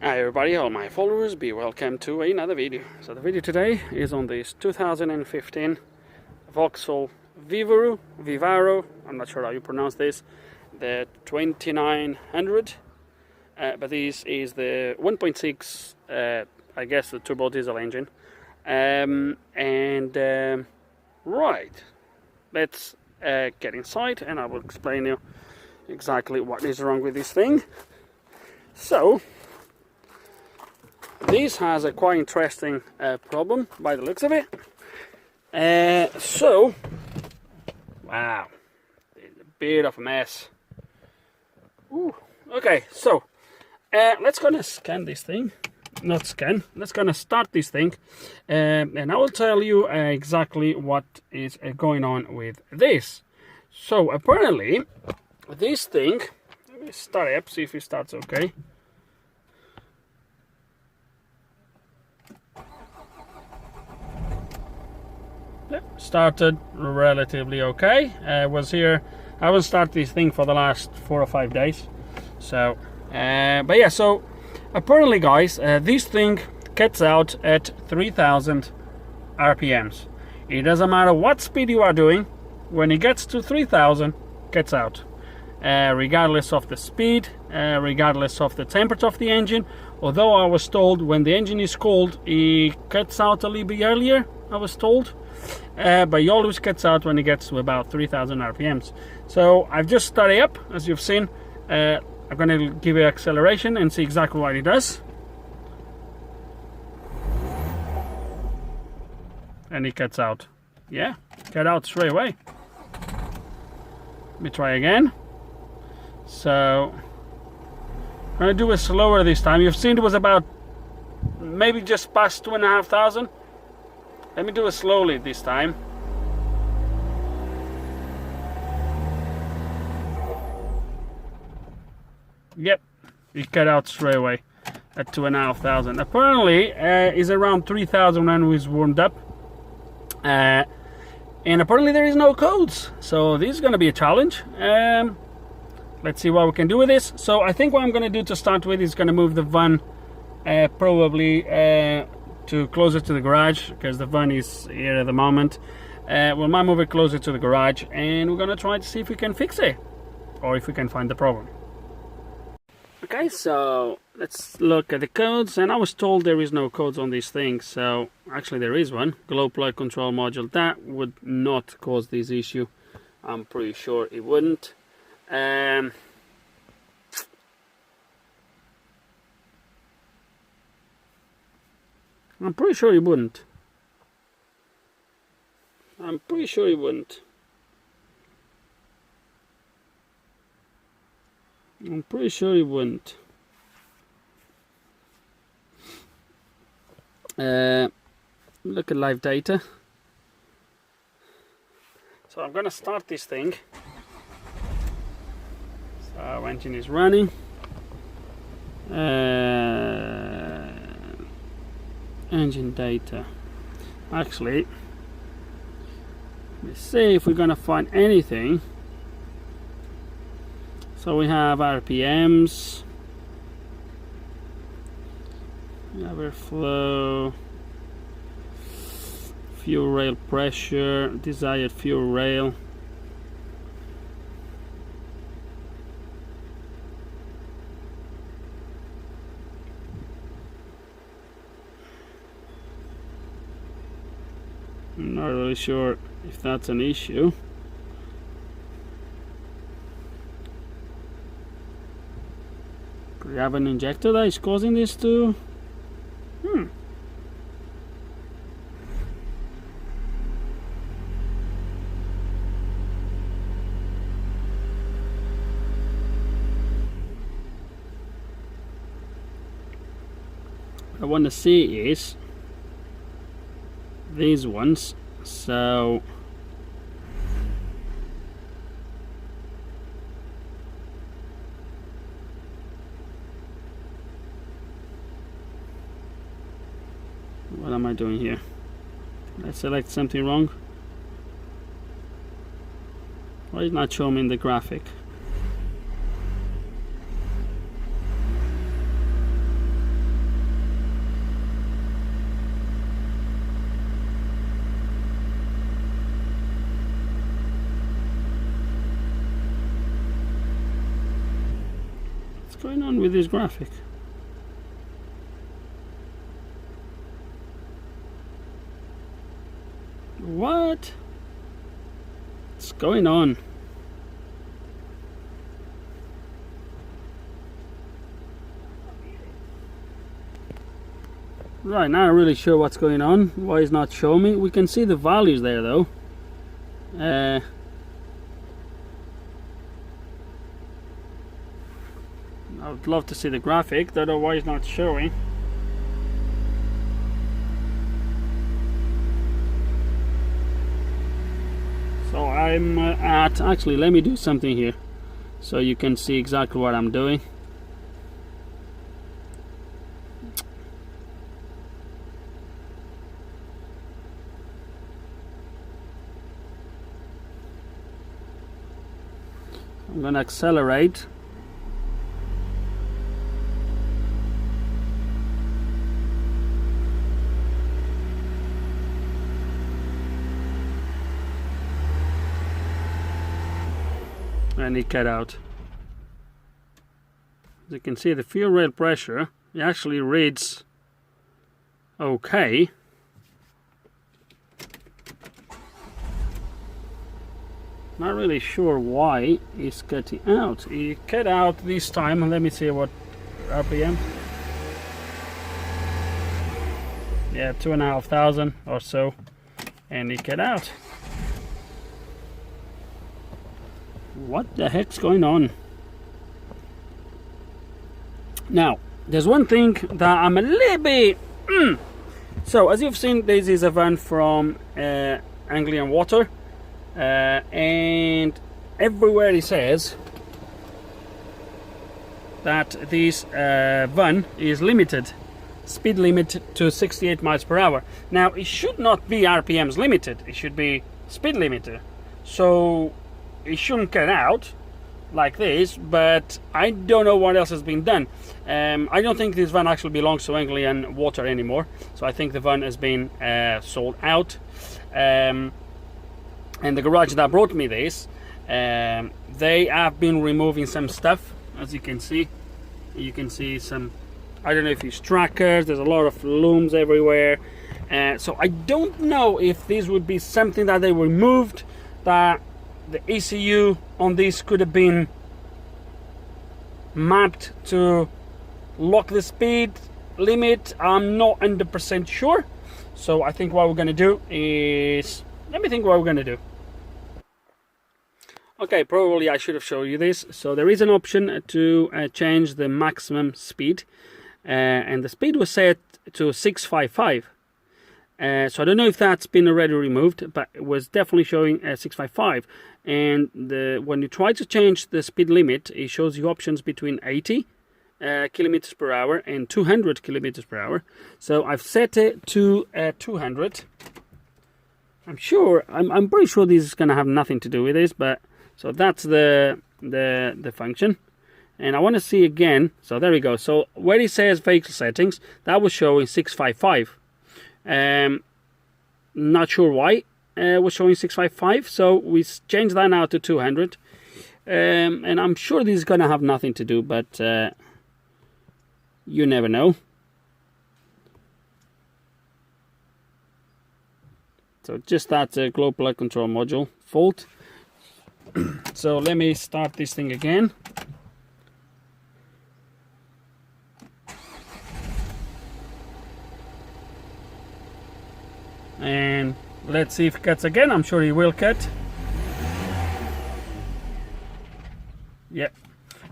Hi everybody, all my followers, be welcome to another video. So the video today is on this 2015 Vauxhall Vivaro, I'm not sure how you pronounce this, the 2900, but this is the 1.6, I guess the turbo diesel engine. Right, let's get inside and I will explain you exactly what is wrong with this thing. So, this has a quite interesting problem by the looks of it. Wow, it's a bit of a mess. Ooh. Okay, so let's gonna scan this thing. Not scan. Let's gonna start this thing, and I will tell you exactly what is going on with this. So apparently, this thing. Let me start it up. See if it starts okay. Started relatively okay. Was here. I haven't started this thing for the last 4 or 5 days. So, but yeah. So apparently, guys, this thing gets out at 3,000 RPMs. It doesn't matter what speed you are doing. When it gets to 3,000, gets out. Regardless of the speed, regardless of the temperature of the engine. Although I was told when the engine is cold, it cuts out a little bit earlier. I was told. But it always gets out when it gets to about 3,000 RPMs. So I've just started up, as you've seen. I'm going to give it acceleration and see exactly what it does. And it gets out. Yeah, get out straight away. Let me try again. So I'm going to do it slower this time. You've seen it was about maybe just past 2,500. Let me do it slowly this time. Yep, it cut out straight away at 2,500. Apparently, is around 3,000 when it's warmed up. And apparently there is no codes. So this is going to be a challenge. Let's see what we can do with this. So I think what I'm going to do to start with is going to move the van probably to closer to the garage, because the van is here at the moment. We might move it closer to the garage and we're gonna try to see if we can fix it or if we can find the problem. Okay, so let's look at the codes, and I was told there is no codes on these things. So actually there is one, glow plug control module. That would not cause this issue. I'm pretty sure it wouldn't. I'm pretty sure he wouldn't. I'm pretty sure he wouldn't. I'm pretty sure he wouldn't. Look at live data. So I'm gonna start this thing. So our engine is running. Engine data. Actually, let's see if we're gonna find anything. So we have RPMs, overflow, fuel rail pressure, desired fuel rail. I'm not really sure if that's an issue. Could we have an injector that is causing this to? What I want to see is these ones. So what am I doing here? Did I select something wrong? Why is it not showing me in the graphic? going on with this graphic? What's going on? Right, not really sure what's going on. Why it's not showing me? We can see the values there though. I would love to see the graphic. Don't know why it's not showing. So I'm at, actually let me do something here so you can see exactly what I'm doing. I'm gonna accelerate. And it cut out. As you can see, the fuel rail pressure, it actually reads okay. Not really sure why it's cutting out. It cut out this time. Let me see what RPM. Yeah, 2,500 or so, and it cut out. What the heck's going on? Now, there's one thing that I'm a little bit. So, as you've seen, this is a van from Anglian Water. And everywhere it says that this van is limited, speed limit to 68 miles per hour. Now it should not be RPMs limited, it should be speed limiter, so it shouldn't cut out like this, but I don't know what else has been done. I don't think this van actually belongs to Anglian Water anymore, so I think the van has been sold out. And the garage that brought me this, they have been removing some stuff. As you can see some, I don't know if it's trackers, there's a lot of looms everywhere. So I don't know if this would be something that they removed, that the ECU on this could have been mapped to lock the speed limit. I'm not 100% sure. So I think what we're going to do is, let me think what we're going to do. Okay, probably I should have shown you this. So there is an option to change the maximum speed, and the speed was set to 655. So I don't know if that's been already removed, but it was definitely showing 655. And when you try to change the speed limit, it shows you options between 80 kilometers per hour and 200 kilometers per hour. So I've set it to 200. I'm pretty sure this is going to have nothing to do with this, but so that's the function. And I want to see again. So there we go. So where it says vehicle settings, that was showing 655. Not sure why it was showing 655. So we changed that now to 200. And I'm sure this is going to have nothing to do, but you never know. So just that global control module fault. So let me start this thing again. And let's see if it cuts again. I'm sure it will cut. Yeah.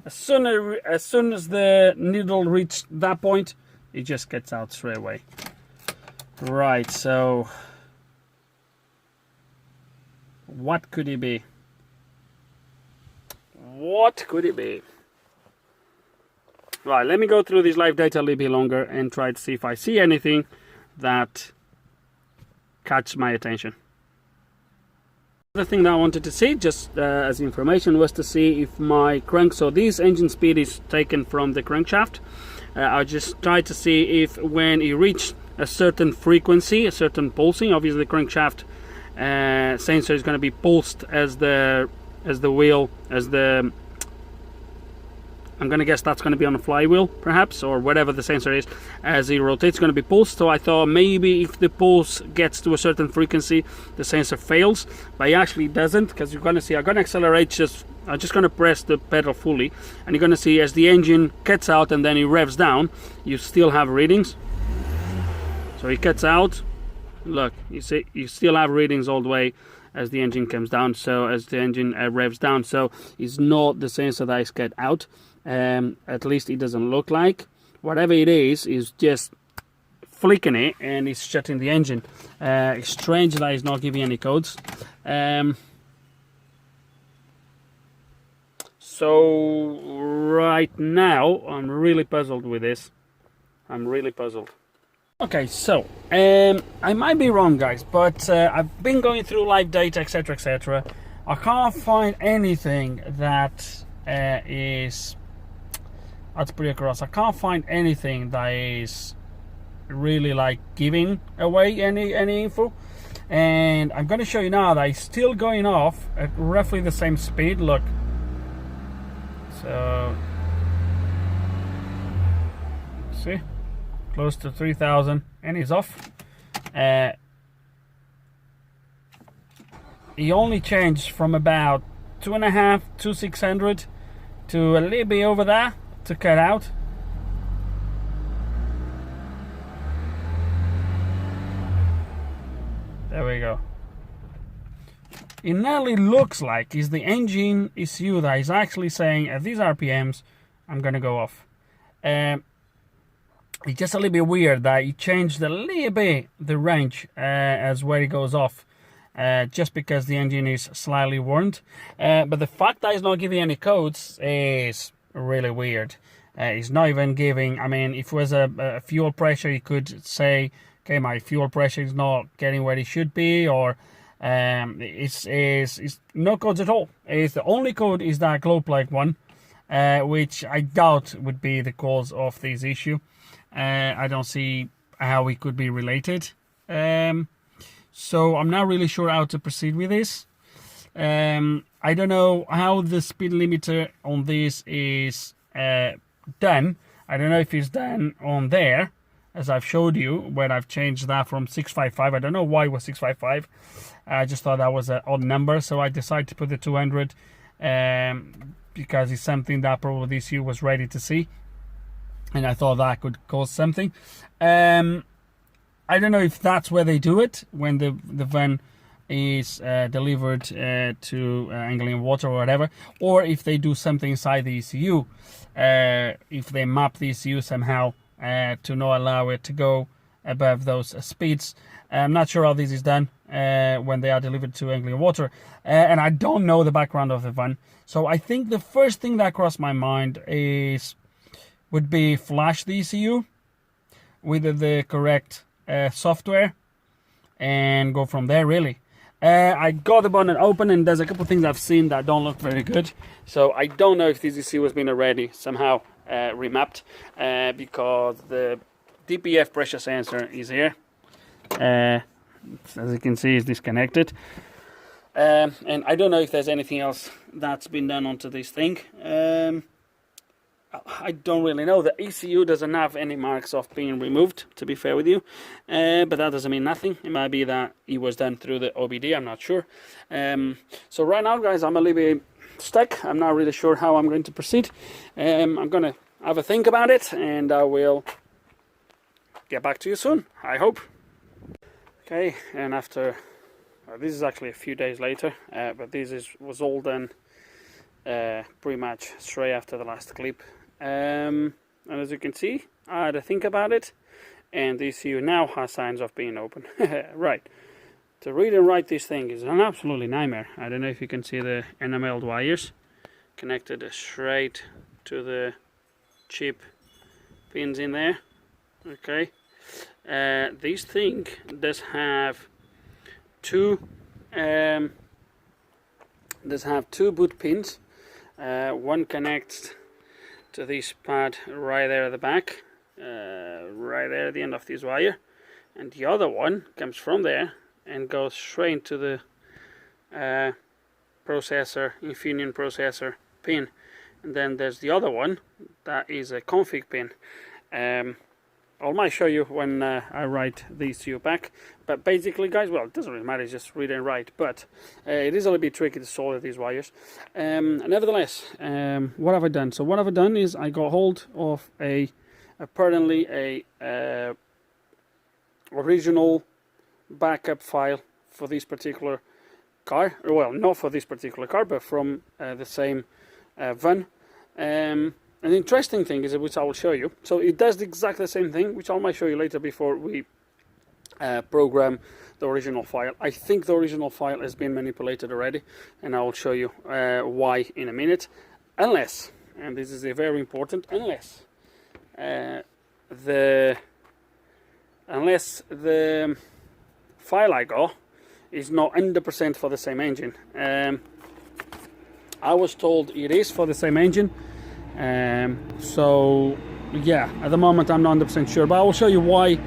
As soon as the needle reaches that point, it just gets out straight away. Right, so what could it be? What could it be? Right, let me go through this live data a little bit longer and try to see if I see anything that catches my attention. The thing that I wanted to see, just as information, was to see if my crank, so this engine speed is taken from the crankshaft. I just tried to see if when it reached a certain frequency, a certain pulsing, obviously the crankshaft sensor is going to be pulsed as the I'm gonna guess that's gonna be on a flywheel perhaps, or whatever the sensor is. As it rotates, it's gonna be pulsed. So I thought maybe if the pulse gets to a certain frequency, the sensor fails, but it actually doesn't, because you're gonna see I'm gonna accelerate, I'm just gonna press the pedal fully, and you're gonna see as the engine cuts out and then it revs down, you still have readings. So it cuts out, look, you see you still have readings all the way as the engine comes down, so as the engine revs down. So it's not the sensor that is cut out, at least it doesn't look like. Whatever it is just flicking it and it's shutting the engine. It's strange that it's not giving any codes. So right now I'm really puzzled with this. I'm really puzzled. Okay, so I might be wrong, guys, but I've been going through live data, etc, etc. I can't find anything that is, let's put it across, I can't find anything that is really like giving away any info. And I'm going to show you now that it's still going off at roughly the same speed. Look, so see, close to 3,000, and he's off. He only changed from about 2.5 to 600 to a little bit over there to cut out. There we go. It nearly looks like it's the engine ECU that is actually saying at these RPMs I'm gonna go off. It's just a little bit weird that it changed a little bit the range as where it goes off, just because the engine is slightly warmed. But the fact that it's not giving any codes is really weird. It's not even giving, I mean, if it was a fuel pressure, you could say, okay, my fuel pressure is not getting where it should be, or it's no codes at all. It's the only code is that glow plug one, which I doubt would be the cause of this issue. I don't see how it could be related. So I'm not really sure how to proceed with this. I don't know how the speed limiter on this is done. I don't know if it's done on there, as I've showed you, when I've changed that from 655. I don't know why it was 655. I just thought that was an odd number, so I decided to put the 200 because it's something that probably this year was ready to see, and I thought that could cause something. I don't know if that's where they do it when the van is delivered to Anglian Water or whatever, or if they do something inside the ECU, if they map the ECU somehow to not allow it to go above those speeds. I'm not sure how this is done when they are delivered to Anglian Water, and I don't know the background of the van. So I think the first thing that crossed my mind would be flash the ECU with the correct software and go from there, really. I got the bonnet open and there's a couple of things I've seen that don't look very good, so I don't know if this ECU has been already somehow remapped, because the DPF pressure sensor is here, as you can see is disconnected, and I don't know if there's anything else that's been done onto this thing. I don't really know. The ECU doesn't have any marks of being removed, to be fair with you, but that doesn't mean nothing. It might be that it was done through the OBD, I'm not sure. So right now, guys, I'm a little bit stuck. I'm not really sure how I'm going to proceed. I'm going to have a think about it, and I will get back to you soon, I hope. Okay, and after, this is actually a few days later, but this was all done pretty much straight after the last clip. And as you can see, I had to think about it, and the ECU now has signs of being open. Right, to read and write this thing is an absolutely nightmare. I don't know if you can see the enameled wires connected straight to the chip pins in there. Okay, this thing does have two boot pins. One connects to this pad right there at the back, right there at the end of this wire, and the other one comes from there and goes straight into the processor, Infineon processor pin, and then there's the other one that is a config pin. I might show you when I write these to you back, but basically guys, well, it doesn't really matter, it's just read and write, but it is a little bit tricky to solder these wires. Nevertheless, what have I done? So what I've done is I got hold of apparently a original backup file for this particular car. Well, not for this particular car, but from the same van. An interesting thing is, which I will show you, so it does exactly the same thing, which I might show you later before we program the original file. I think the original file has been manipulated already, and I will show you why in a minute, unless, and this is a very important, unless the file I got is not 100% for the same engine. I was told it is for the same engine. So yeah, at the moment I'm not 100% sure, but I will show you why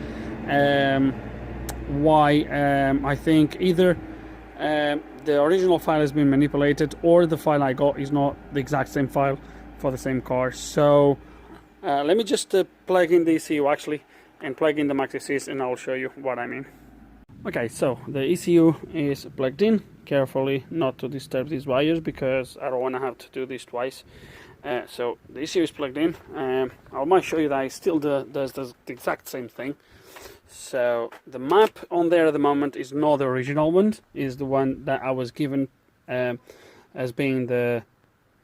I think either the original file has been manipulated, or the file I got is not the exact same file for the same car. So let me just plug in the ECU actually, and plug in the MaxiSys, and I'll show you what I mean. Okay, so the ECU is plugged in. Carefully not to disturb these wires, because I don't want to have to do this twice. So the ECU is plugged in. I might show you that it still does the exact same thing. So the map on there at the moment is not the original one, is the one that I was given as being a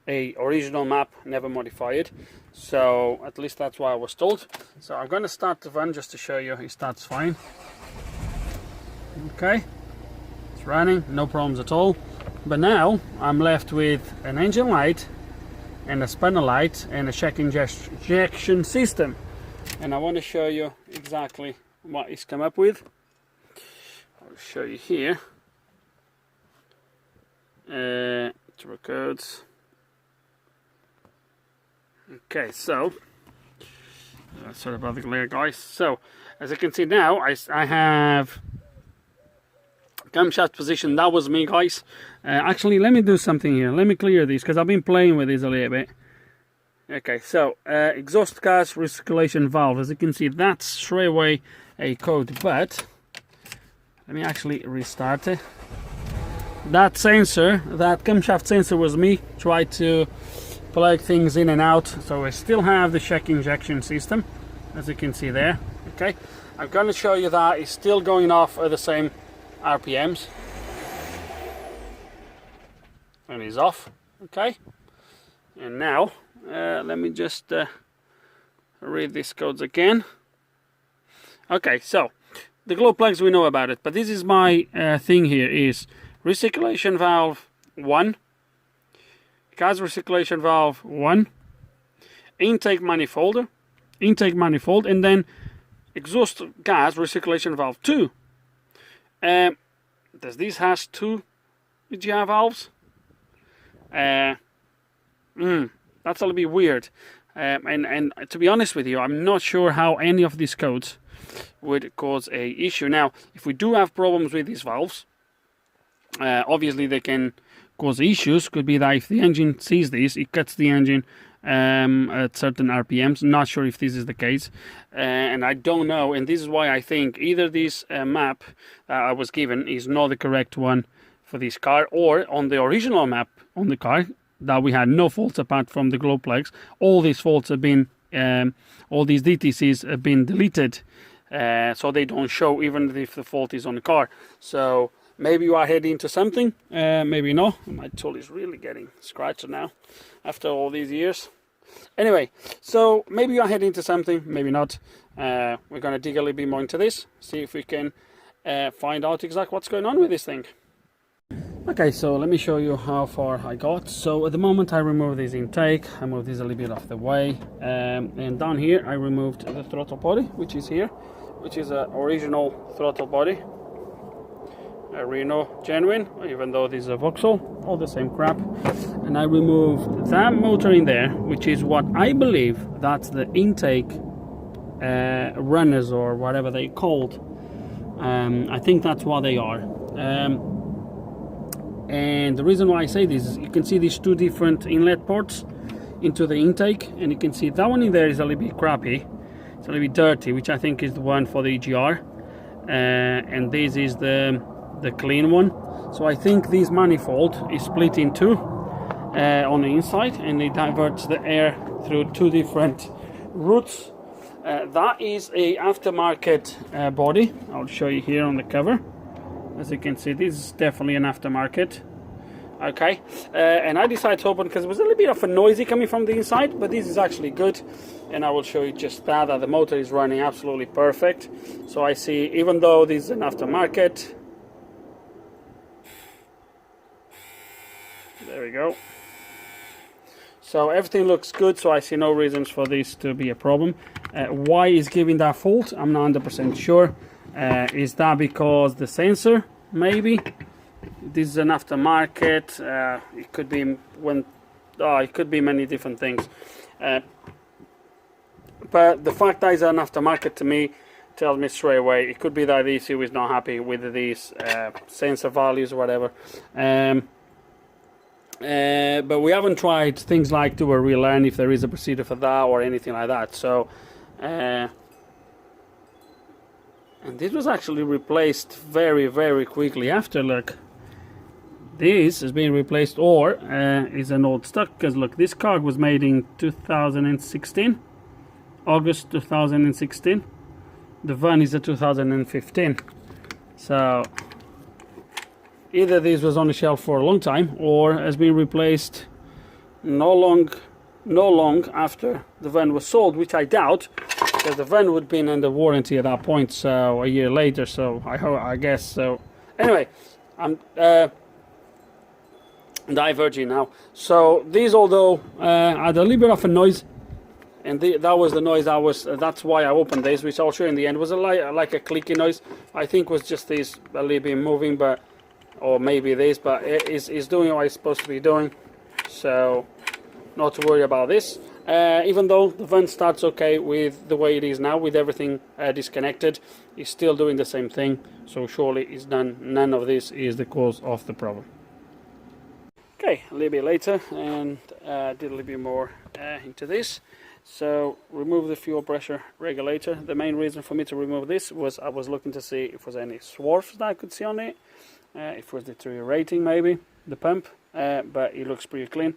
original map, never modified. So at least that's what I was told. So I'm going to start the van just to show you it starts fine. Okay, it's running, no problems at all. But now I'm left with an engine light and a spanner light and a check injection system, and I want to show you exactly what it's come up with. I'll show you here. Through codes. Okay, so sorry about the glare, guys. So as you can see now, I have camshaft position. That was me, guys. Actually, let me do something here. Let me clear these, because I've been playing with these a little bit. Okay, so exhaust gas recirculation valve. As you can see, that's straight away a code, but let me actually restart it. That sensor, that camshaft sensor, was me try to plug things in and out. So I still have the check injection system, as you can see there. Okay, I'm going to show you that it's still going off at the same RPMs, and it's off. Okay, and now let me just read these codes again. Okay, so the glow plugs, we know about it, but this is my thing here is recirculation valve 1, gas recirculation valve 1, intake manifold, and then exhaust gas recirculation valve 2. Does this has 2 EGR valves? That's a little bit weird. And to be honest with you, I'm not sure how any of these codes would cause a issue. Now, if we do have problems with these valves, obviously they can cause issues. Could be that if the engine sees this, it cuts the engine at certain RPMs. Not sure if this is the case, and I don't know, and this is why I think either this map I was given is not the correct one for this car, or on the original map on the car that we had no faults apart from the glow plugs, all these faults have been all these DTCs have been deleted, so they don't show even if the fault is on the car. So maybe you are heading to something, maybe not. My tool is really getting scratched now after all these years. Anyway, so maybe you are heading to something, maybe not. We're going to dig a little bit more into this, see if we can find out exactly what's going on with this thing. Okay, so let me show you how far I got. So at the moment I removed this intake, I moved this a little bit off the way, and down here I removed the throttle body, which is here, which is an original throttle body, a Renault genuine, even though this is a Vauxhall, all the same crap. And I removed that motor in there, which is what I believe that's the intake runners or whatever they called. I think that's what they are. And the reason why I say this is you can see these two different inlet ports. into the intake, and you can see that one in there is a little bit crappy. It's a little bit dirty, which I think is the one for the EGR, and this is the clean one. So I think this manifold is split in two on the inside, and it diverts the air through two different routes. That is a aftermarket body. I'll show you here on the cover. As you can see, this is definitely an aftermarket. Okay, and I decided to open because it was a little bit of a noisy coming from the inside, but this is actually good, and I will show you just that the motor is running absolutely perfect. So I see, even though this is an aftermarket, there we go. So everything looks good, so I see no reasons for this to be a problem. Why is giving that fault? I'm not 100% sure. Is that because the sensor? Maybe. This is an aftermarket. It could be it could be many different things. But the fact that it's an aftermarket to me tells me straight away it could be that the ECU is not happy with these sensor values or whatever. But we haven't tried things like do a relearn if there is a procedure for that or anything like that. So, and this was actually replaced very, very quickly after. Look, this has been replaced, or is an old stock, because look, this car was made in 2016, August 2016. The van is a 2015. So either this was on the shelf for a long time, or has been replaced no long after the van was sold, which I doubt, because the van would have been under warranty at that point, so a year later. So I guess so. Anyway, I'm diverging now. So these, although had a little bit of a noise, and that was the noise that's why I opened this, which I'll show you in the end, was like a clicky noise. I think was just this a little bit moving, but or maybe this, but it's doing what it's supposed to be doing, so not to worry about this. Even though the van starts okay with the way it is now, with everything disconnected, it's still doing the same thing, so surely it's none of this is the cause of the problem. Okay, a little bit later, and did a little bit more into this. So remove the fuel pressure regulator. The main reason for me to remove this was I was looking to see if there was any swarf that I could see on it, if it was deteriorating maybe, the pump, but it looks pretty clean.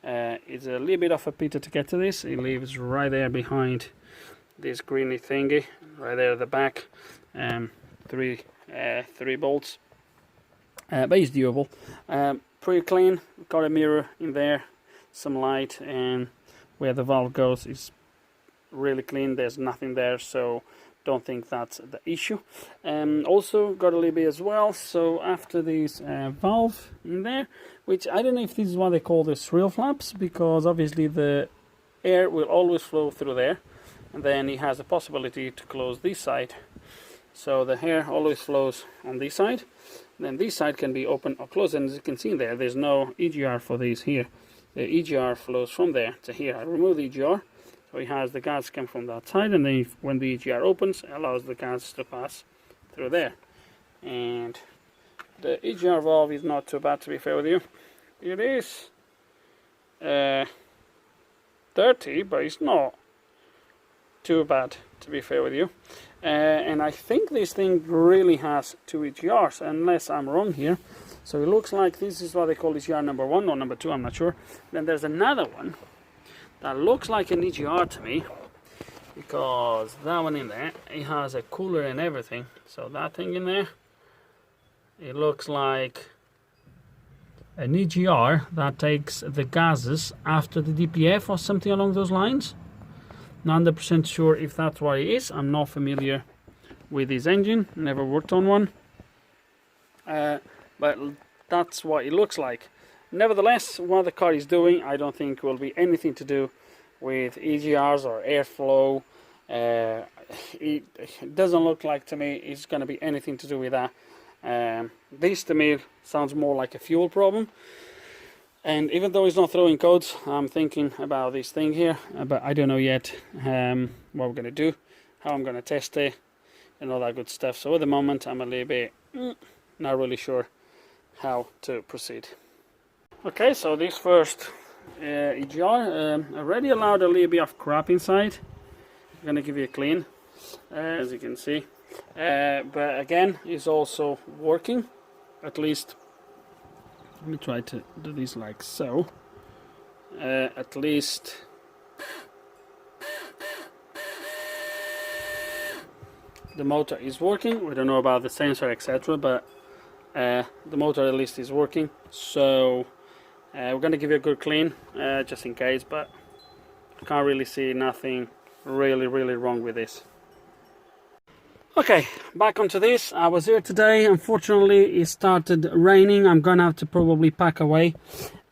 It's a little bit of a pity to get to this. It leaves right there behind this greeny thingy, right there at the back, three bolts, but it's doable. Pretty clean. Got a mirror in there, some light, and where the valve goes is really clean. There's nothing there, so don't think that's the issue. Also got a little bit as well. So after this valve in there, which I don't know if this is what they call the shrill flaps, because obviously the air will always flow through there, and then it has the possibility to close this side. So the air always flows on this side, then this side can be open or closed, and as you can see there, there's no EGR for these here. The EGR flows from there to here. I remove the EGR, so it has the gas come from that side, and then when the EGR opens, it allows the gas to pass through there. And the EGR valve is not too bad, to be fair with you. It is dirty, but it's not too bad, to be fair with you. And I think this thing really has two EGRs, unless I'm wrong here. So it looks like this is what they call EGR number 1 or number 2, I'm not sure. Then there's another one that looks like an EGR to me, because that one in there, it has a cooler and everything. So that thing in there, it looks like an EGR that takes the gases after the DPF or something along those lines. Not 100% sure if that's what it is. I'm not familiar with this engine, never worked on one. But that's what it looks like. Nevertheless, what the car is doing, I don't think will be anything to do with EGRs or airflow. It doesn't look like to me it's going to be anything to do with that. This to me sounds more like a fuel problem. And even though it's not throwing codes, I'm thinking about this thing here, but I don't know yet what we're going to do, how I'm going to test it, and all that good stuff. So at the moment, I'm a little bit not really sure how to proceed. Okay, so this first jar. Already allowed a little bit of crap inside. I'm gonna give you a clean, as you can see. But again, it's also working. At least, let me try to do this like so. At least the motor is working. We don't know about the sensor, etc., but the motor at least is working. So we're going to give you a good clean, just in case, but can't really see nothing really wrong with this. Okay, back onto this. I was here today. Unfortunately, it started raining. I'm gonna have to probably pack away.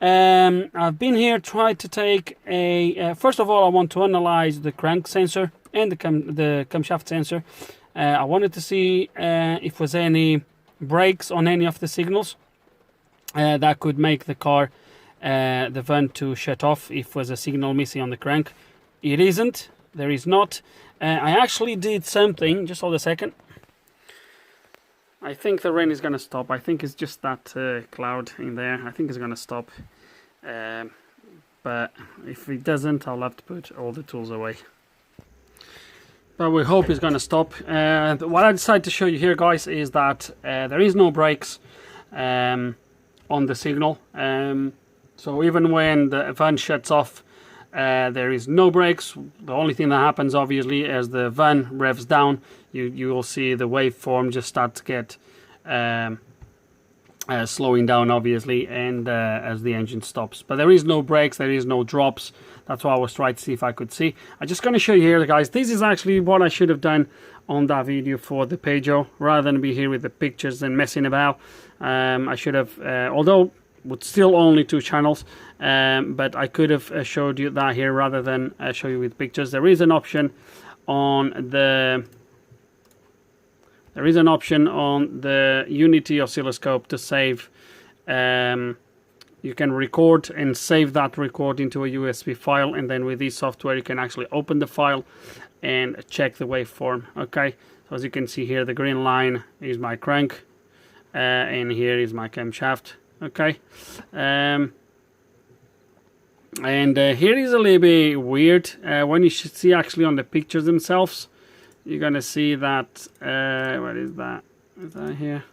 I've been here, tried to take a first of all, I want to analyze the crank sensor and the camshaft sensor. I wanted to see if was any breaks on any of the signals that could make the car, the van to shut off if was a signal missing on the crank. It isn't. There is not. I actually did something. Just hold a second. I think the rain is going to stop. I think it's just that cloud in there. I think it's going to stop. But if it doesn't, I'll have to put all the tools away. But we hope it's going to stop. What I decided to show you here, guys, is that there is no brakes on the signal. So even when the van shuts off, there is no brakes. The only thing that happens, obviously, as the van revs down, you will see the waveform just start to get slowing down, obviously, and as the engine stops. But there is no brakes, there is no drops. That's why I was trying to see if I could see. I'm just going to show you here, guys. This is actually what I should have done on that video for the Peugeot, rather than be here with the pictures and messing about. I should have, although with still only 2 channels, but I could have showed you that here rather than show you with pictures. There is an option on the Unity oscilloscope to save. You can record and save that record into a USB file, and then with this software you can actually open the file and check the waveform. Okay, so as you can see here, the green line is my crank, and here is my camshaft. Okay, and here is a little bit weird. When you should see actually on the pictures themselves, you're gonna see that what is that? Is that here?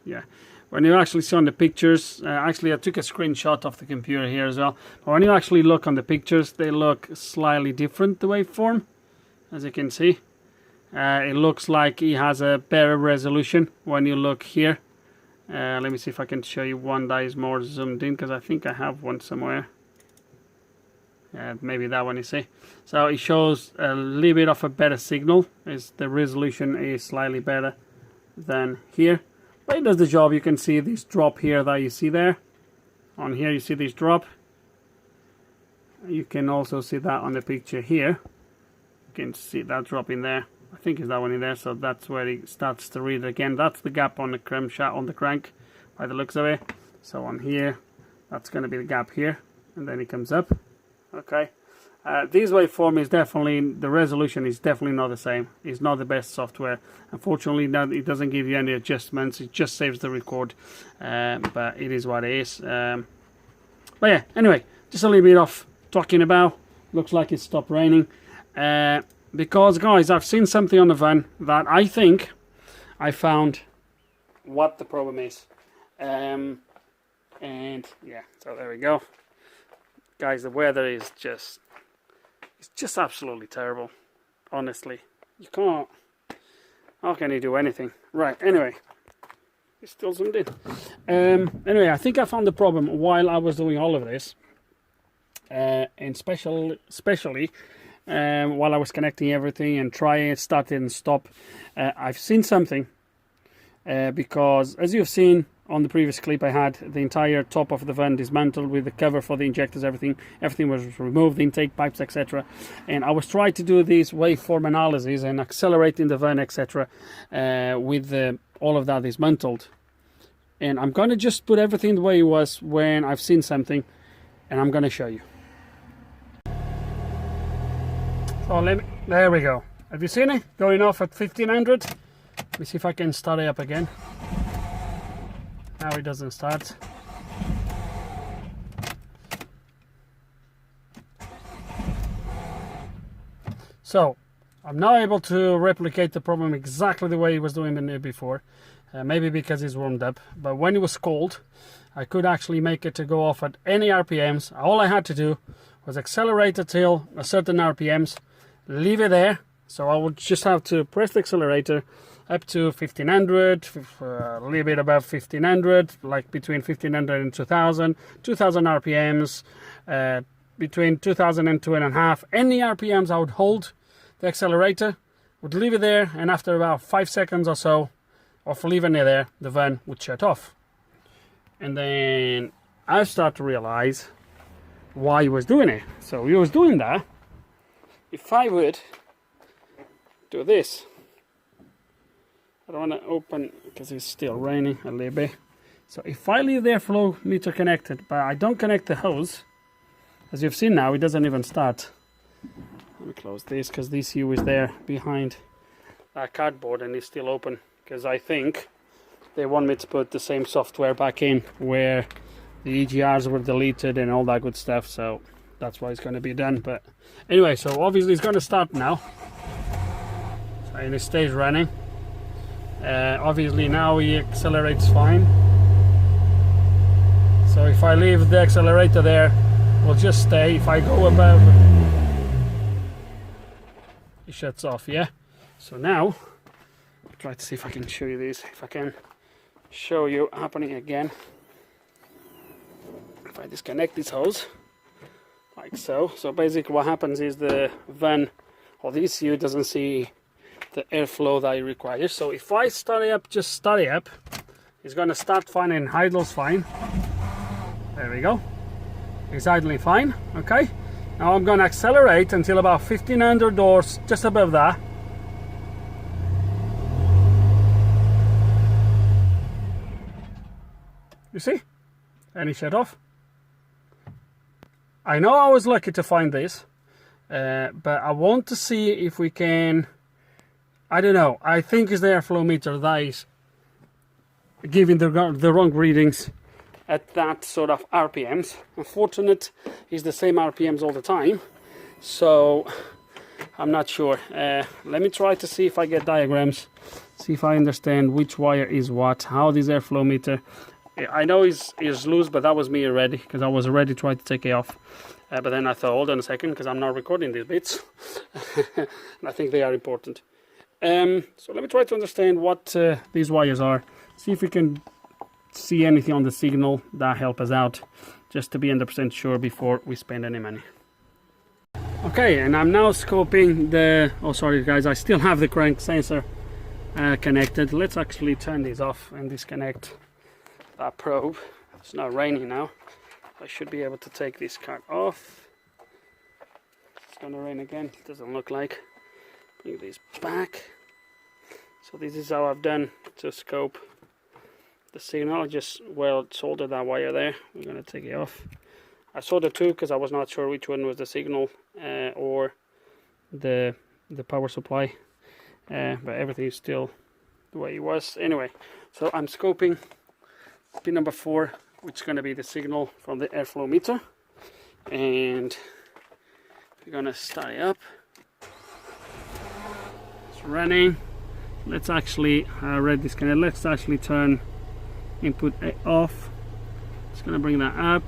Yeah. When you actually see on the pictures, actually I took a screenshot of the computer here as well. But when you actually look on the pictures, they look slightly different, the waveform, as you can see. It looks like it has a better resolution when you look here. Let me see if I can show you one that is more zoomed in, because I think I have one somewhere. Maybe that one, you see. So it shows a little bit of a better signal. The resolution is slightly better than here. But it does the job. You can see this drop here that you see there. On here you see this drop. You can also see that on the picture here. You can see that drop in there. I think it's that one in there, so that's where it starts to read again. That's the gap on the camshaft, on the crank, by the looks of it. So on here, that's going to be the gap here, and then it comes up. Okay, this waveform is definitely, the resolution is definitely not the same. It's not the best software. Unfortunately, it doesn't give you any adjustments. It just saves the record, but it is what it is. But yeah, anyway, just a little bit of talking about. Looks like it stopped raining. Because, guys, I've seen something on the van that I think I found what the problem is. And yeah, so there we go. Guys, the weather is just, it's just absolutely terrible. Honestly, you can't, how can you do anything? Right, anyway, it's still zoomed in. Anyway, I think I found the problem while I was doing all of this. And especially while I was connecting everything and trying it, start and stop. I've seen something, because as you've seen on the previous clip I had, the entire top of the van dismantled with the cover for the injectors, everything was removed, the intake pipes, etc. And I was trying to do this waveform analysis and accelerating the van, etc. With all of that dismantled. And I'm going to just put everything the way it was when I've seen something, and I'm going to show you. So there we go. Have you seen it? Going off at 1500. Let me see if I can start it up again. Now it doesn't start. So I'm now able to replicate the problem exactly the way he was doing it before. Maybe because it's warmed up, but when it was cold, I could actually make it to go off at any RPMs. All I had to do was accelerate it till a certain RPMs, leave it there. So I would just have to press the accelerator up to 1500, a little bit above 1500, like between 1500 and 2000 RPMs, between 2000 and 2.5. Any RPMs I would hold the accelerator, would leave it there, and after about 5 seconds or so of leaving it there, the van would shut off. And then I start to realize why he was doing it. So he was doing that. If I would do this, I don't want to open because it's still raining a little bit. So if I leave the airflow meter connected, but I don't connect the hose, as you've seen now, it doesn't even start. Let me close this because this U is there behind that cardboard and it's still open, because I think they want me to put the same software back in where the EGRs were deleted and all that good stuff, so that's why it's going to be done. But anyway, so obviously it's going to start now, so, and it stays running. Obviously now he accelerates fine, so if I leave the accelerator there, we'll just stay. If I go above, it shuts off. Yeah, so now I'll try to see if I can show you this, if I can show you happening again. If I disconnect this hose like so, so basically what happens is the van or the ECU doesn't see the airflow that it requires. So if I start it up, just start it up, it's going to start fine and idles fine. There we go, it's idling fine. Okay, now I'm going to accelerate until about 1500 or just above that. You see? And it shut off. I know I was lucky to find this, but I want to see if we can, I don't know, I think it's the airflow meter that is giving the wrong readings at that sort of RPMs. Unfortunate is the same RPMs all the time, so I'm not sure. Let me try to see if I get diagrams, see if I understand which wire is what, how this airflow meter. I know it's loose, but that was me already, because I was already trying to take it off. But then I thought, hold on a second, because I'm not recording these bits. And I think they are important. So let me try to understand what these wires are. See if we can see anything on the signal that help us out, just to be 100% sure before we spend any money. Okay, and I'm now scoping the... Oh, sorry guys, I still have the crank sensor connected. Let's actually turn this off and disconnect that probe. It's not raining now. I should be able to take this card off. It's gonna rain again, it doesn't look like. Bring this back. So this is how I've done to scope the signal. I just soldered that wire there. We're gonna take it off. I soldered two because I was not sure which one was the signal or the power supply, but everything is still the way it was. Anyway, so I'm scoping pin number 4, which is going to be the signal from the airflow meter, and we're going to start it up. It's running. Let's actually read this connect. Let's actually turn input off. It's going to bring that up,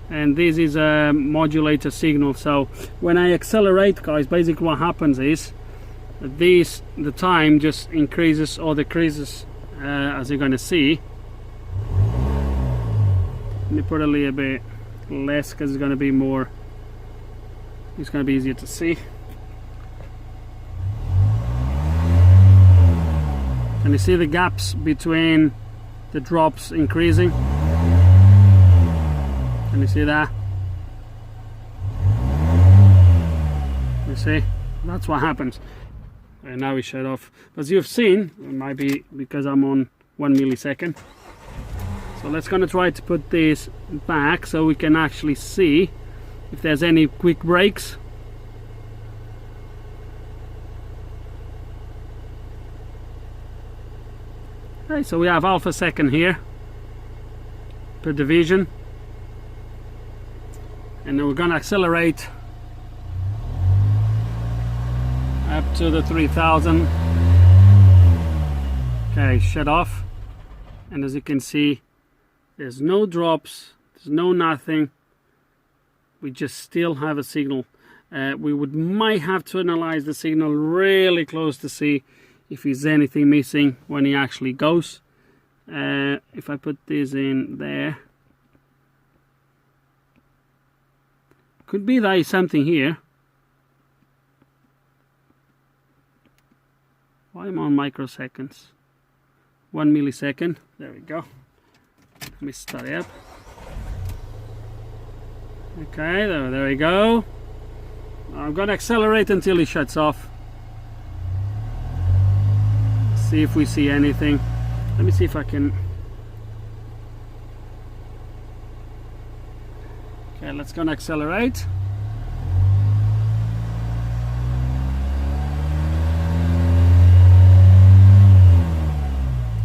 and this is a modulator signal. So when I accelerate, guys, basically what happens is the time just increases or decreases, as you're going to see. Let me put a little bit less because it's going to be more, it's going to be easier to see. Can you see the gaps between the drops increasing? Can you see that? You see? That's what happens. And now we shut off. As you've seen, it might be because I'm on 1 millisecond. So let's gonna try to put this back so we can actually see if there's any quick breaks. Okay, so we have alpha second here per division, and then we're gonna accelerate to the 3000. Okay, shut off, and as you can see, there's no drops, there's no nothing. We just still have a signal. We might have to analyze the signal really close to see if there's anything missing when he actually goes. If I put this in there, could be there is something here. Why am I on microseconds? 1 millisecond. There we go. Let me start it up. Okay, there we go. I'm gonna accelerate until it shuts off. See if we see anything. Let me see if I can. Okay, let's go and accelerate.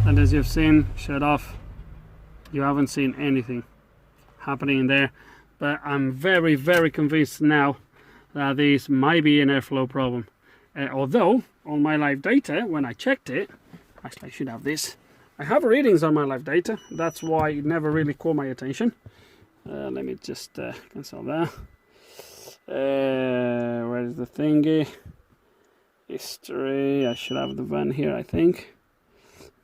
And as you've seen, shut off. You haven't seen anything happening there, but I'm very, very convinced now that this might be an airflow problem. Although on my live data, when I checked it, actually I should have this. I have readings on my live data. That's why it never really caught my attention. Let me just cancel that. Where is the thingy? History. I should have the van here, I think.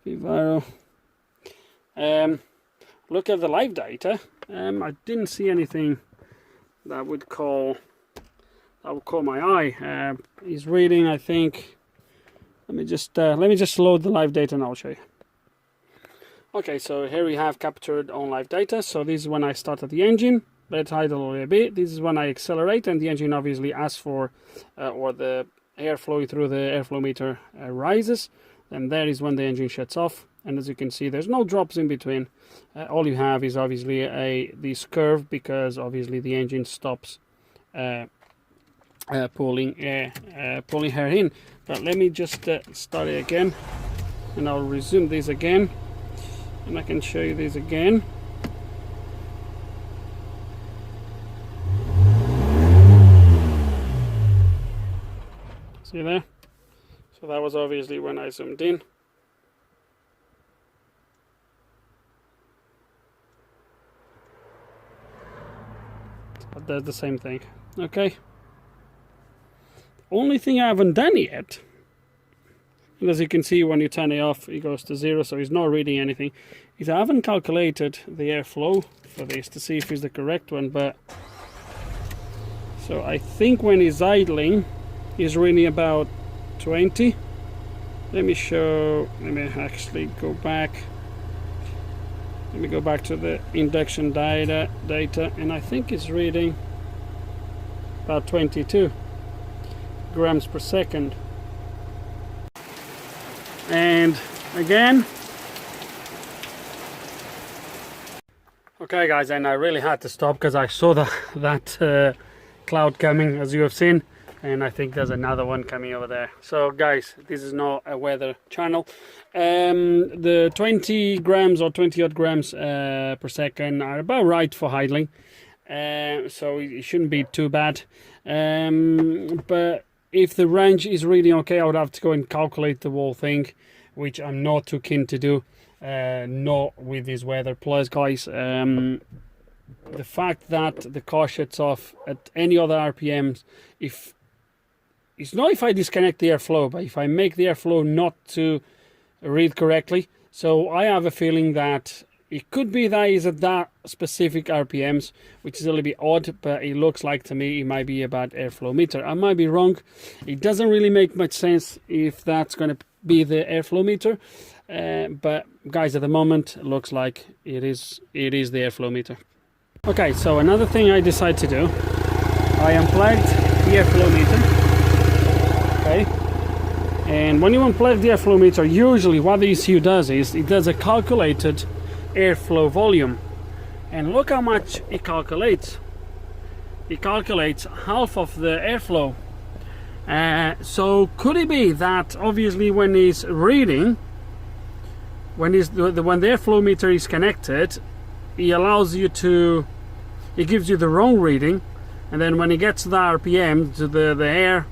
Vivaro. Look at the live data. I didn't see anything that would call my eye. He's reading, I think. Let me just load the live data and I'll show you. Okay, so here we have captured on live data. So this is when I started the engine. Let's idle a bit. This is when I accelerate, and the engine obviously asks for, or the airflow through the airflow meter rises. And there is when the engine shuts off. And as you can see, there's no drops in between. All you have is obviously this curve, because obviously the engine stops pulling air in. But let me just start it again, and I'll resume this again, and I can show you this again. See there? So that was obviously when I zoomed in. But that's the same thing. Okay. Only thing I haven't done yet, and as you can see when you turn it off, it goes to 0, so it's not reading anything, is I haven't calculated the airflow for this to see if it's the correct one. But so I think when it's idling, it's reading about 20. Let me actually go back. Let me go back to the induction data, and I think it's reading about 22 grams per second. And again, okay guys, and I really had to stop because I saw that cloud coming, as you have seen, and I think there's another one coming over there. So guys, this is not a weather channel. The 20 grams or 20 odd grams per second are about right for idling, so it shouldn't be too bad. But if the range is reading okay, I would have to go and calculate the whole thing, which I'm not too keen to do, not with this weather. Plus guys, the fact that the car shuts off at any other RPMs, it's not if I disconnect the airflow, but if I make the airflow not to read correctly. So I have a feeling that it could be that is at that specific RPMs, which is a little bit odd, but it looks like to me it might be a bad airflow meter. I might be wrong. It doesn't really make much sense if that's going to be the airflow meter, but guys, at the moment it looks like it is the airflow meter. Okay, so another thing I decided to do, I unplugged the airflow meter. Okay. And when you unplug the airflow meter, usually what the ECU does is it does a calculated airflow volume, and look how much it calculates. It calculates half of the airflow. So could it be that obviously when it's reading, when the airflow meter is connected, it gives you the wrong reading, and then when it gets to the RPM, to the air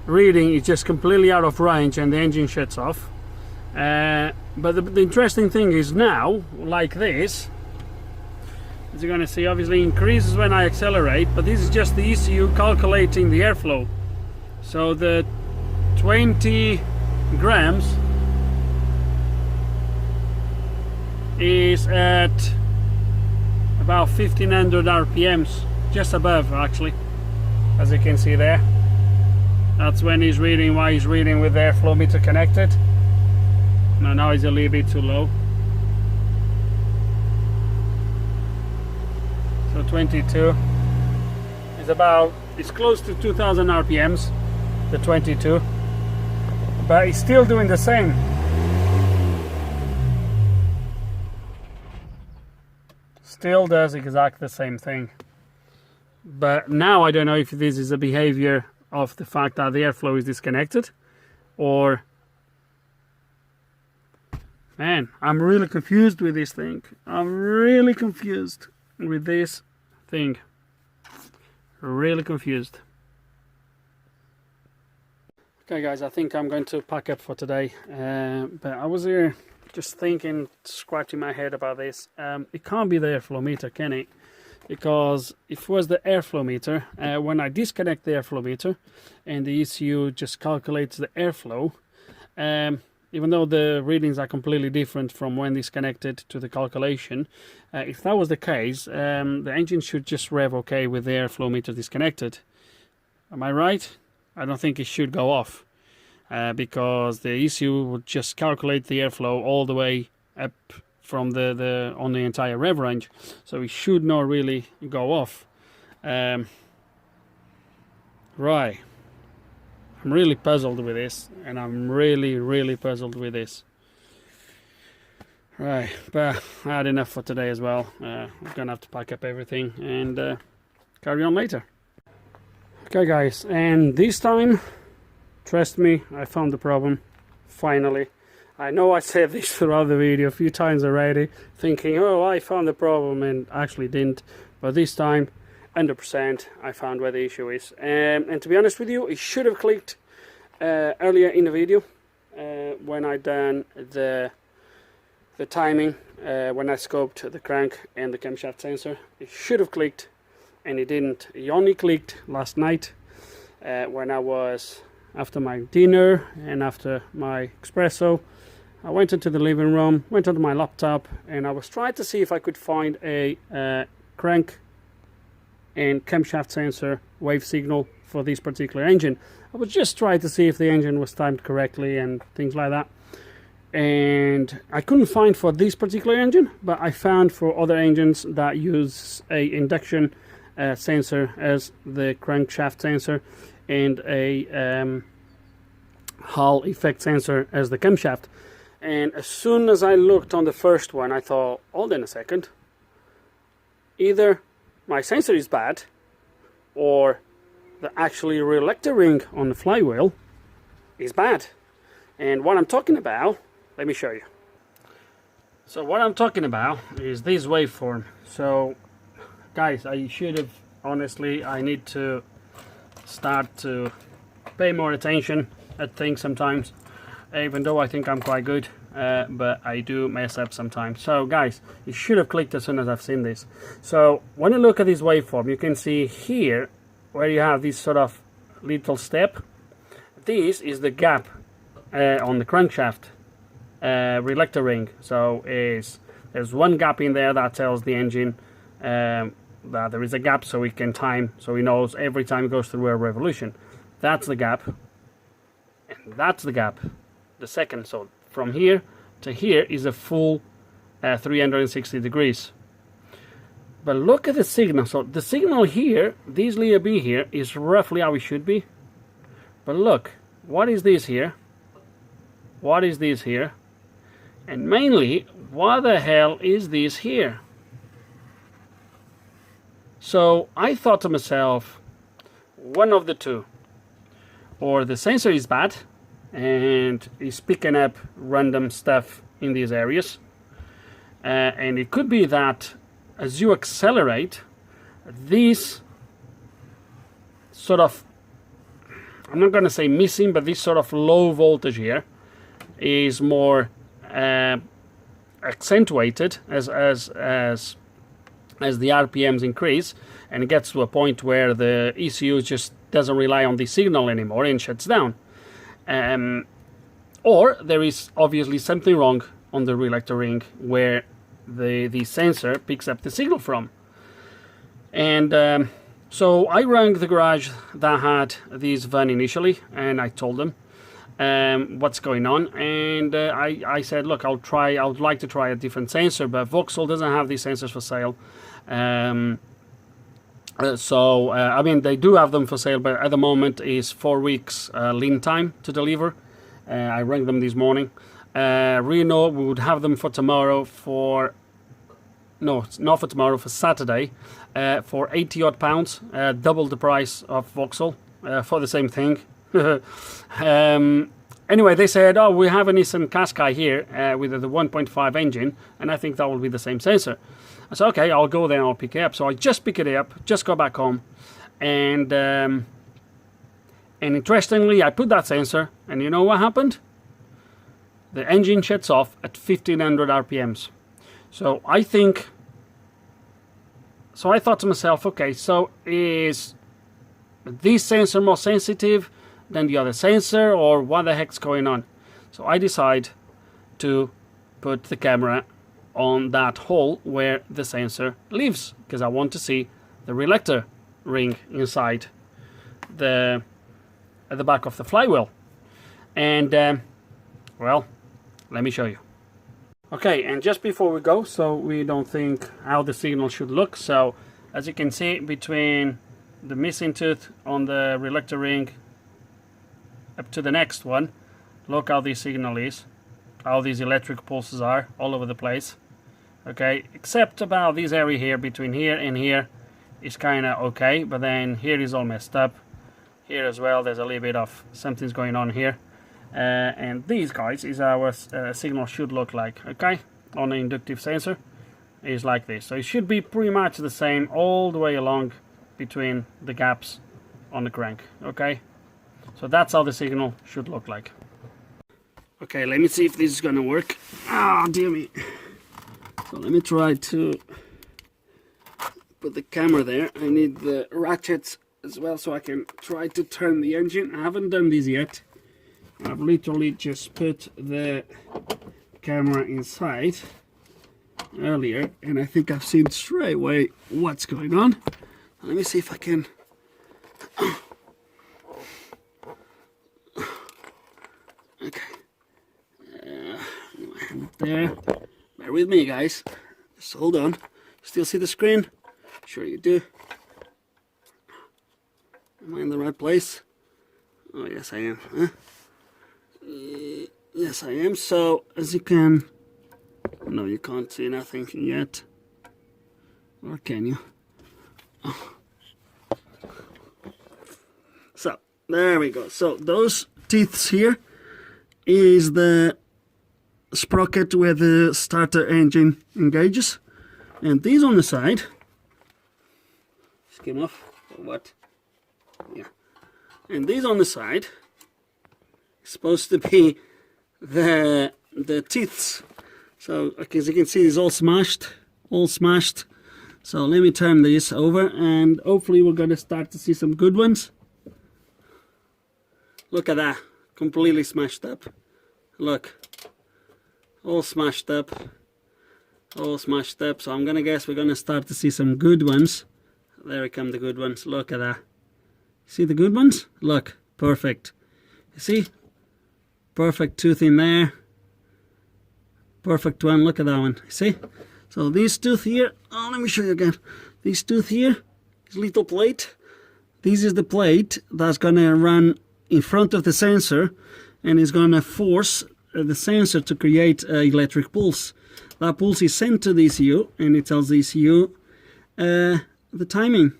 reading is just completely out of range and the engine shuts off. But the interesting thing is now, like this, as you're going to see, obviously increases when I accelerate, but this is just the ECU calculating the airflow. So the 20 grams is at about 1500 RPMs, just above actually, as you can see there. That's when he's reading, why he's reading with the airflow meter connected. Now he's a little bit too low. So 22 is about, it's close to 2000 RPMs, the 22, but he's still doing the same. Still does exactly the same thing. But now I don't know if this is a behavior of the fact that the airflow is disconnected, or man, I'm really confused with this thing. I'm really confused with this thing. Really confused. Okay guys, I think I'm going to pack up for today. But I was here just thinking, scratching my head about this. It can't be the airflow meter, can it? Because if it was the airflow meter, when I disconnect the airflow meter and the ECU just calculates the airflow, even though the readings are completely different from when disconnected to the calculation, if that was the case, the engine should just rev okay with the airflow meter disconnected. Am I right? I don't think it should go off, because the ECU would just calculate the airflow all the way up from on the entire rev range, so it should not really go off. Right, I'm really puzzled with this, and I'm really puzzled with this. Right, but I had enough for today as well. I'm gonna have to pack up everything and carry on later. Okay guys, and this time, trust me, I found the problem, finally. I know I said this throughout the video a few times already, thinking, oh, I found the problem, and actually didn't. But this time, 100%, I found where the issue is. And to be honest with you, it should have clicked earlier in the video when I done the timing, when I scoped the crank and the camshaft sensor. It should have clicked, and it didn't. It only clicked last night when I was, after my dinner and after my espresso, I went into the living room, went onto my laptop, and I was trying to see if I could find a crank and camshaft sensor wave signal for this particular engine. I was just trying to see if the engine was timed correctly and things like that. And I couldn't find for this particular engine, but I found for other engines that use a induction sensor as the crankshaft sensor and a Hall effect sensor as the camshaft. And as soon as I looked on the first one, I thought, hold on a second, either my sensor is bad, or the actually Regulator ring on the flywheel is bad. And what I'm talking about, let me show you. So what I'm talking about is this waveform. So guys, I should have, honestly, I need to start to pay more attention at things sometimes, even though I think I'm quite good, but I do mess up sometimes. So guys, you should have clicked as soon as I've seen this. So when you look at this waveform, you can see here where you have this sort of little step. This is the gap on the crankshaft Regulator ring. So there's one gap in there that tells the engine that there is a gap, so it can time, so he knows every time it goes through a revolution. That's the gap, and that's the gap, the second. So from here to here is a full 360 degrees. But look at the signal. So the signal here, this little B here, is roughly how it should be. But look, what is this here? What is this here? And mainly, what the hell is this here? So I thought to myself, one of the two. Or the sensor is bad and is picking up random stuff in these areas. And it could be that as you accelerate, this sort of, I'm not going to say missing, but this sort of low voltage here is more accentuated as the RPMs increase, and it gets to a point where the ECU just doesn't rely on the signal anymore and shuts down. Or there is obviously something wrong on the regulator ring where the sensor picks up the signal from. And so I rang the garage that had this van initially, and I told them what's going on, and I said, look, I would like to try a different sensor, but Vauxhall doesn't have these sensors for sale. I mean, they do have them for sale, but at the moment is 4 weeks lead time to deliver. I rang them this morning. Renault, we would have them for tomorrow for, no, not for tomorrow, for Saturday, for 80 odd pounds, double the price of Vauxhall for the same thing. Anyway, they said, oh, we have a Nissan Qashqai here with the 1.5 engine, and I think that will be the same sensor. I said, okay, I'll go there and I'll pick it up. So I just pick it up, just go back home, and interestingly, I put that sensor, and you know what happened? The engine shuts off at 1500 RPMs. So I thought to myself, okay, so is this sensor more sensitive than the other sensor, or what the heck's going on? So I decide to put the camera on that hole where the sensor lives, because I want to see the regulator ring inside at the back of the flywheel. And well, let me show you. Okay, and just before we go, so we don't think how the signal should look, so as you can see, between the missing tooth on the regulator ring up to the next one, look how this signal is, how these electric pulses are all over the place. Okay, except about this area here, between here and here is kind of okay, but then here is all messed up. Here as well, there's a little bit of something's going on here. And these guys is our signal should look like, okay, on an inductive sensor is like this. So it should be pretty much the same all the way along between the gaps on the crank, okay. So that's how the signal should look like. Okay, let me see if this is gonna work. Ah, dear me. So let me try to put the camera there. I need the ratchets as well so I can try to turn the engine. I haven't done this yet. I've literally just put the camera inside earlier, and I think I've seen straight away what's going on. Let me see if I can. Okay. There. Bear with me, guys. Just hold on. Still see the screen? Sure you do. Am I in the right place? Oh, yes, I am. Huh? Yes, I am. So, as you can... No, you can't see nothing yet. Or can you? Oh. So, there we go. So, those teeth here is the sprocket where the starter engine engages. And these on the side... Skim off, or what? Yeah. And these on the side... supposed to be the teeth. So as you can see, it's all smashed. So let me turn this over, and hopefully we're going to start to see some good ones. Look at that, completely smashed up. Look, all smashed up. So I'm gonna guess we're gonna start to see some good ones. There come the good ones. Look at that. See the good ones? Look, perfect. You see? Perfect tooth in there. Perfect one. Look at that one. See? So this tooth here. Oh, let me show you again. This tooth here is little plate. This is the plate that's gonna run in front of the sensor, and is gonna force the sensor to create an electric pulse. That pulse is sent to the ECU, and it tells the ECU the timing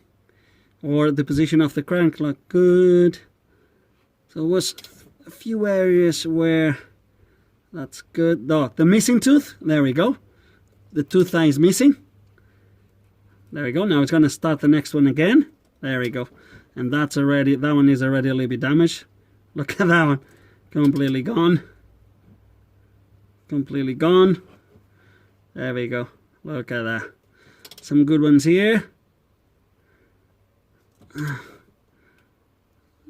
or the position of the crank. Look, good. So it was a few areas where that's good. No, the missing tooth, there we go. The tooth that is missing. There we go. Now it's going to start the next one again. There we go. and that's already, that one is already a little bit damaged. Look at that one, completely gone. Completely gone. There we go. Look at that. Some good ones here.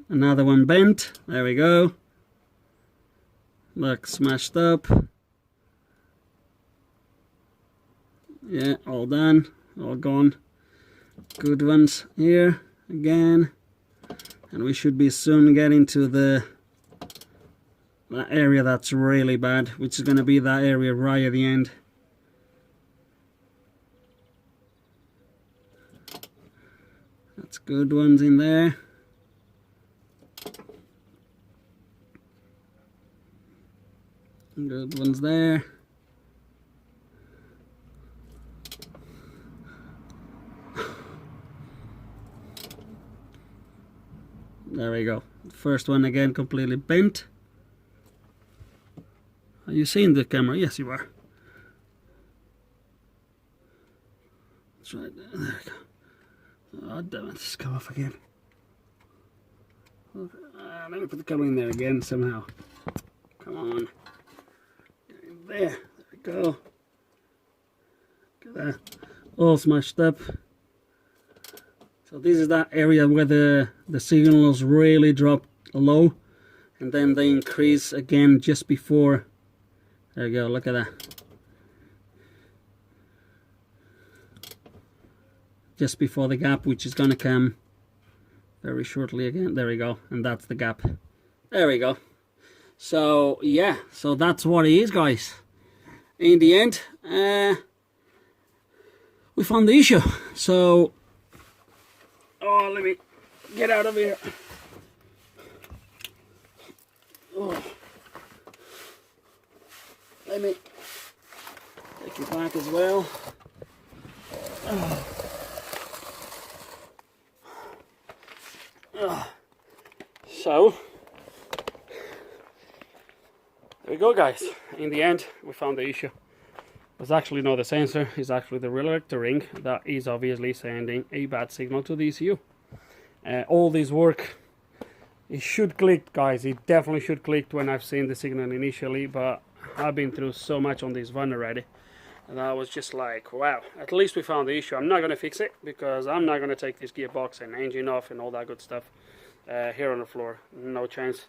Another one bent. There we go. Look, smashed up. Yeah, all done. All gone. Good ones here again. And we should be soon getting to that area that's really bad, which is going to be that area right at the end. That's good ones in there. Good ones there. There we go. First one again completely bent. Are you seeing the camera? Yes, you are. That's right there. There we go. Oh, damn it. It's come off again. Let me put the camera in there again somehow. Come on. Get in there. There we go. Look at that. All smashed up. So this is that area where the signals really drop low, and then they increase again just before. There you go, look at that. Just before the gap, which is going to come very shortly again. There we go, and that's the gap. There we go. So yeah, so that's what it is, guys. In the end, we found the issue. So, oh, let me get out of here. Oh. Let me take it back as well. Oh. Oh. So, there we go, guys. In the end, we found the issue. It's actually not the sensor, it's actually the Regulator ring that is obviously sending a bad signal to the ECU. All this work, it should click, guys. It definitely should click when I've seen the signal initially, but I've been through so much on this van already, and I was just like, wow, at least we found the issue. I'm not going to fix it, because I'm not going to take this gearbox and engine off and all that good stuff here on the floor. No chance.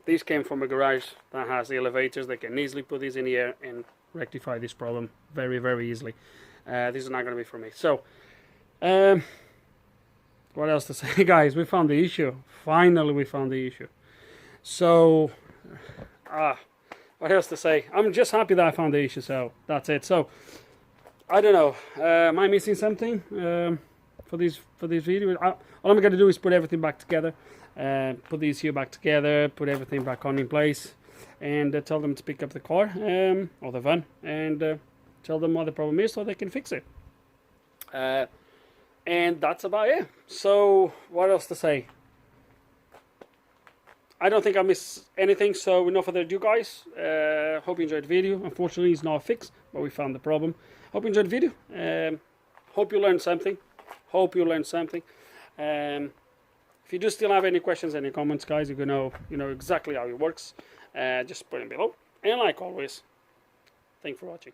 These came from a garage that has elevators. They can easily put these in the air and rectify this problem very, very easily. This is not going to be for me. So, what else to say, guys? We found the issue. Finally, we found the issue. So, what else to say? I'm just happy that I found the issue. So that's it. So, I don't know. Am I missing something for this video? All I'm going to do is put everything back together. Put the ECU back together, put everything back on in place, and tell them to pick up the car or the van, and tell them what the problem is so they can fix it. And that's about it. So what else to say? I don't think I missed anything, so enough of that, you guys. Hope you enjoyed the video. Unfortunately, it's not a fix, but we found the problem. Hope you enjoyed the video. Hope you learned something. If you do still have any questions, any comments, guys, you know exactly how it works. Just put them below. And like always, thanks for watching.